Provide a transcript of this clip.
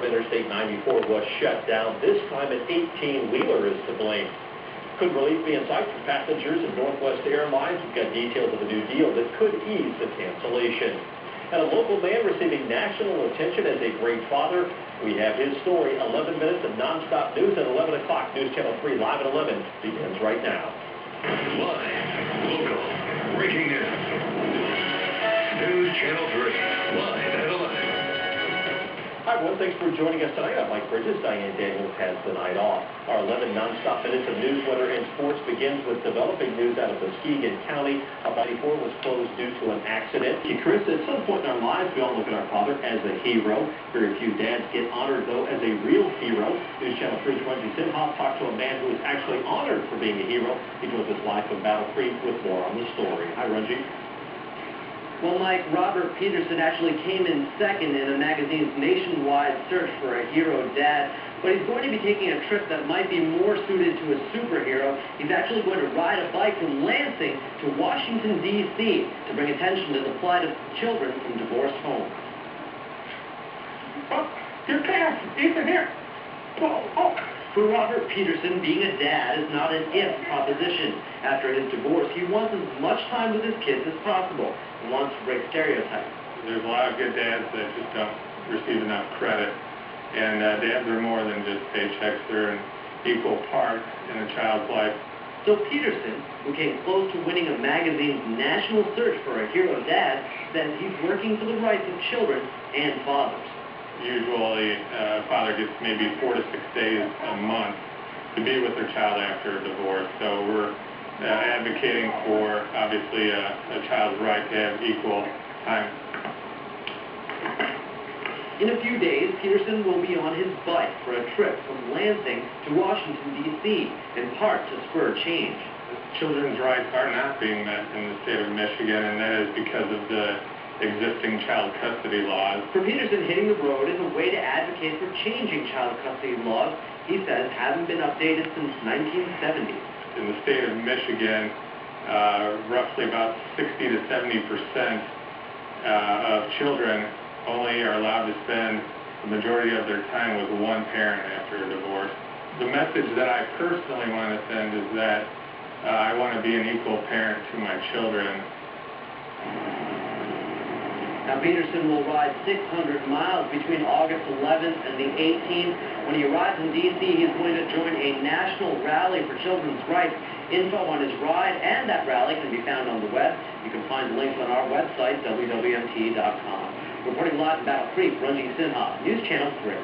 of Interstate 94 was shut down. This time an 18-wheeler is to blame. Could relief be in sight for passengers in Northwest Airlines? We've got details of a new deal that could ease the cancellation. And a local man receiving national attention as a great father. We have his story. 11 minutes of nonstop news at 11 o'clock. News Channel 3 Live at 11 begins right now. Live, local, breaking news. News Channel 3 Live at 11. Hi, everyone. Thanks for joining us tonight. I'm Mike Bridges. Diane Daniels has the night off. Our 11 nonstop minutes of news, weather, and sports begins with developing news out of Muskegon County. A 94 was closed due to an accident. Hey, Chris, at some point in our lives, we all look at our father as a hero. Very few dads get honored, though, as a real hero. News Channel 3's Runji Sinha talked to a man who is actually honored for being a hero. He joins us live from Battle Creek with more on the story. Hi, Runji. Well, Mike, Robert Peterson actually came in second in a magazine's nationwide search for a hero dad, but he's going to be taking a trip that might be more suited to a superhero. He's actually going to ride a bike from Lansing to Washington, D.C. to bring attention to the plight of children from divorced homes. Oh, your parents, Ethan here. Oh. For Robert Peterson, being a dad is not an if proposition. After his divorce, he wants as much time with his kids as possible and wants to break stereotypes. There's a lot of good dads that just don't receive enough credit. And dads are more than just paychecks. They're an equal part in a child's life. So Peterson, who came close to winning a magazine's national search for a hero dad, says he's working for the rights of children and fathers. Usually, a father gets maybe 4 to 6 days a month to be with their child after a divorce. So we're advocating for, obviously, a child's right to have equal time. In a few days, Peterson will be on his bike for a trip from Lansing to Washington, D.C., in part to spur change. Children's rights are not being met in the state of Michigan, and that is because of the existing child custody laws. For Peterson, hitting the road is a way to advocate for changing child custody laws he says haven't been updated since 1970. In the state of Michigan, roughly about 60 to 70% of children only are allowed to spend the majority of their time with one parent after a divorce. The message that I personally want to send is that I want to be an equal parent to my children. Now, Peterson will ride 600 miles between August 11th and the 18th. When he arrives in D.C., he's going to join a national rally for children's rights. Info on his ride and that rally can be found on the web. You can find the links on our website, WWMT.com. Reporting live in Battle Creek, Runji Sinha, News Channel 3.